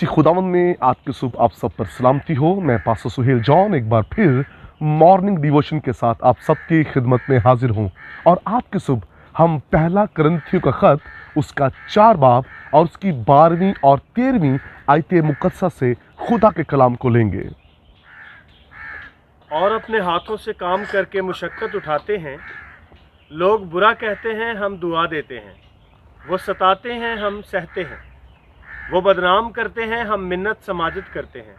जी खुदावंद में आज की सुबह आप सब पर सलामती हो। मैं पास्टर सुहेल जॉन एक बार फिर मॉर्निंग डिवोशन के साथ आप सबकी खिदमत में हाजिर हूँ। और आज की सुबह हम पहला करंथियों का खत उसका 4 बाब और उसकी 12वीं और 13वीं आयते मुकद्दसा से खुदा के कलाम को लेंगे। और अपने हाथों से काम करके मुशक्कत उठाते हैं। लोग बुरा कहते हैं, हम दुआ देते हैं। वो सताते हैं, हम सहते हैं। वो बदनाम करते हैं, हम मिन्नत समाजत करते हैं।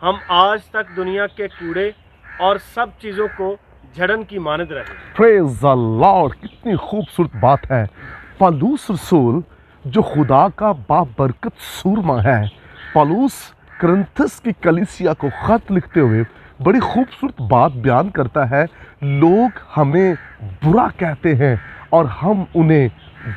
हम आज तक दुनिया के कूड़े और सब चीज़ों को झड़न की मानद रहे। Praise the Lord. कितनी खूबसूरत बात है। पौलुस रसूल जो खुदा का बाबरकत सूरमा है, पौलुस करंथस की कलीसिया को खत लिखते हुए बड़ी खूबसूरत बात बयान करता है। लोग हमें बुरा कहते हैं और हम उन्हें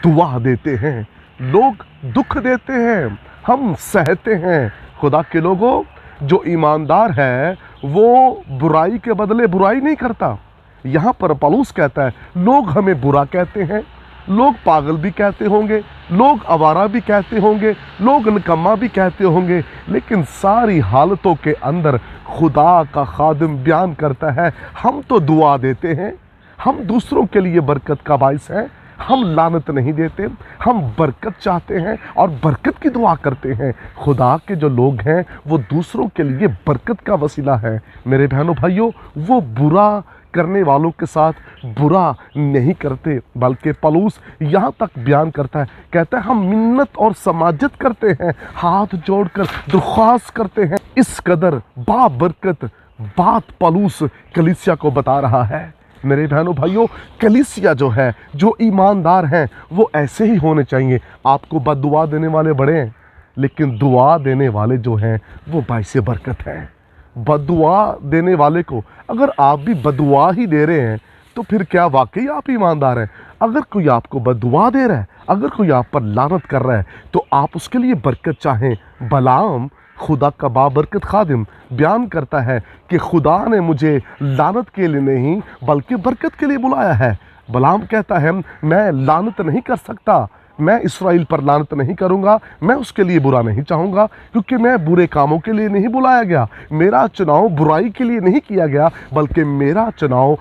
दुआ देते हैं। लोग दुख देते हैं, हम सहते हैं। खुदा के लोगों, जो ईमानदार है वो बुराई के बदले बुराई नहीं करता। यहाँ पर पौलुस कहता है लोग हमें बुरा कहते हैं, लोग पागल भी कहते होंगे, लोग आवारा भी कहते होंगे, लोग निकम्मा भी कहते होंगे, लेकिन सारी हालतों के अंदर खुदा का खादिम बयान करता है हम तो दुआ देते हैं। हम दूसरों के लिए बरकत का बाइस हैं। हम लानत नहीं देते, हम बरकत चाहते हैं और बरकत की दुआ करते हैं। खुदा के जो लोग हैं वो दूसरों के लिए बरकत का वसीला है। मेरे बहनों भाइयों, वो बुरा करने वालों के साथ बुरा नहीं करते, बल्कि पौलुस यहाँ तक बयान करता है, कहता है हम मिन्नत और समाजत करते हैं, हाथ जोड़कर दरख्वास्त करते हैं। इस कदर बाबरकत बात पौलुस कलीसिया को बता रहा है। मेरे बहनों भाइयों, कलीसिया जो है, जो ईमानदार हैं, वो ऐसे ही होने चाहिए। आपको बद्दुआ देने वाले बड़े हैं, लेकिन दुआ देने वाले जो हैं वो बाइसे बरकत हैं। बद्दुआ देने वाले को अगर आप भी बद्दुआ ही दे रहे हैं तो फिर क्या वाकई आप ईमानदार हैं? अगर कोई आपको बद्दुआ दे रहा है, अगर कोई आप पर लानत कर रहा है, तो आप उसके लिए बरकत चाहें। बलाम खुदा का बाबरकत खादिम बयान करता है कि खुदा ने मुझे लानत के लिए नहीं बल्कि बरकत के लिए बुलाया है। बलाम कहता है मैं लानत नहीं कर सकता, मैं इस्राएल पर लानत नहीं करूंगा, मैं उसके लिए बुरा नहीं चाहूँगा, क्योंकि मैं बुरे कामों के लिए नहीं बुलाया गया। मेरा चुनाव बुराई के लिए नहीं किया गया, बल्कि मेरा चुनाव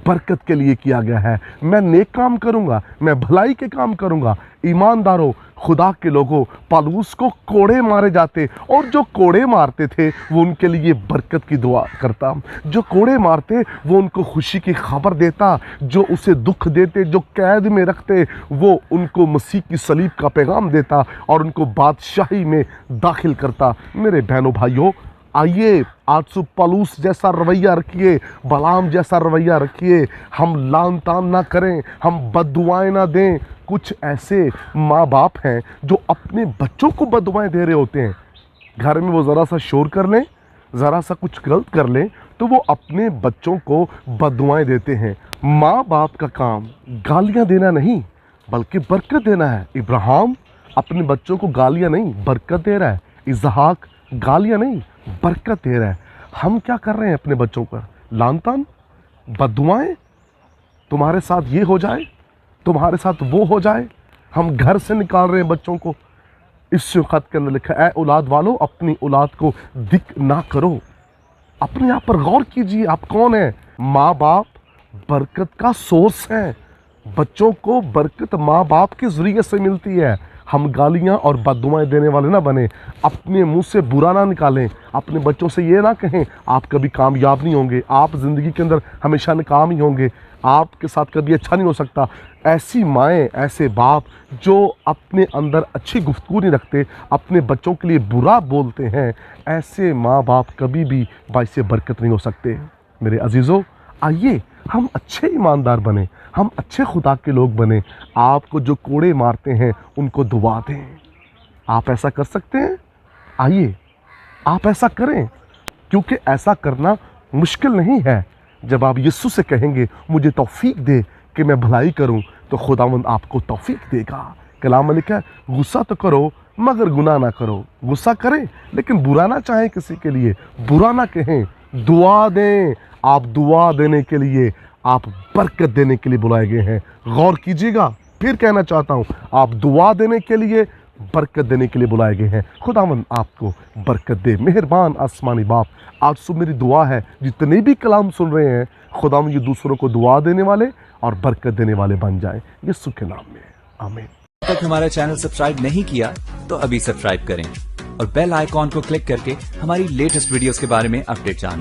बरकत के लिए किया गया है। मैं नेक काम करूंगा, मैं भलाई के काम करूंगा। ईमानदारों, खुदा के लोगों, पौलुस को कोड़े मारे जाते और जो कोड़े मारते थे वो उनके लिए बरकत की दुआ करता। जो कोड़े मारते वो उनको खुशी की खबर देता, जो उसे दुख देते, जो कैद में रखते, वो उनको मसीह की सलीब का पैगाम देता और उनको बादशाही में दाखिल करता। मेरे बहनों भाइयों, आइए आज सुबह पौलुस जैसा रवैया रखिए, बलाम जैसा रवैया रखिए। हम लान तान ना करें, हम बद्दुआएं ना दें। कुछ ऐसे माँ बाप हैं जो अपने बच्चों को बद्दुआएं दे रहे होते हैं। घर में वो ज़रा सा शोर कर लें, ज़रा सा कुछ गलत कर लें, तो वो अपने बच्चों को बद्दुआएं देते हैं। माँ बाप का काम गालियाँ देना नहीं बल्कि बरकत देना है। इब्राहिम अपने बच्चों को गालियाँ नहीं बरकत दे रहा है। इसहाक गालियाँ नहीं बरकत दे रहा है। हम क्या कर रहे हैं अपने बच्चों पर? लान तान, बद्दुआएं, तुम्हारे साथ ये हो जाए, तुम्हारे साथ वो हो जाए। हम घर से निकाल रहे हैं बच्चों को। इस खत के अंदर लिखा है, ए औलाद वालों, अपनी औलाद को दिक ना करो। अपने आप पर गौर कीजिए, आप कौन है? माँ बाप बरकत का सोर्स है। बच्चों को बरकत माँ बाप के जरिए से मिलती है। हम गालियाँ और बद्दुआएं देने वाले ना बने। अपने मुंह से बुरा ना निकालें। अपने बच्चों से ये ना कहें आप कभी कामयाब नहीं होंगे, आप ज़िंदगी के अंदर हमेशा नाकाम ही होंगे, आपके साथ कभी अच्छा नहीं हो सकता। ऐसी माएँ, ऐसे बाप जो अपने अंदर अच्छी गुफ्तगू नहीं रखते, अपने बच्चों के लिए बुरा बोलते हैं, ऐसे माँ बाप कभी भी बाइसे बरकत नहीं हो सकते। मेरे अजीज़ों, आइए हम अच्छे ईमानदार बने, हम अच्छे खुदा के लोग बने। आपको जो कोड़े मारते हैं उनको दुआ दें। आप ऐसा कर सकते हैं? आइए आप ऐसा करें, क्योंकि ऐसा करना मुश्किल नहीं है। जब आप यीशु से कहेंगे मुझे तौफीक दे कि मैं भलाई करूं, तो खुदावंद आपको तौफीक देगा। कलाम में लिखा है, गुस्सा तो करो मगर गुनाह ना करो। गुस्सा करें लेकिन बुरा ना चाहें, किसी के लिए बुरा ना कहें। दुआ दें। आप दुआ देने के लिए, आप बरकत देने के लिए बुलाए गए हैं। गौर कीजिएगा, फिर कहना चाहता हूँ, आप दुआ देने के लिए, बरकत देने के लिए बुलाए गए हैं। खुदावंद आपको बरकत दे। मेहरबान आसमानी बाप, आज सुबह मेरी दुआ है जितने भी कलाम सुन रहे हैं खुदावंद ये दूसरों को दुआ देने वाले और बरकत देने वाले बन जाए, यीशु के नाम में आमीन। अब तक हमारा चैनल सब्सक्राइब नहीं किया तो अभी सब्सक्राइब करें और बेल आइकॉन को क्लिक करके हमारी लेटेस्ट वीडियोस के बारे में अपडेट जानें।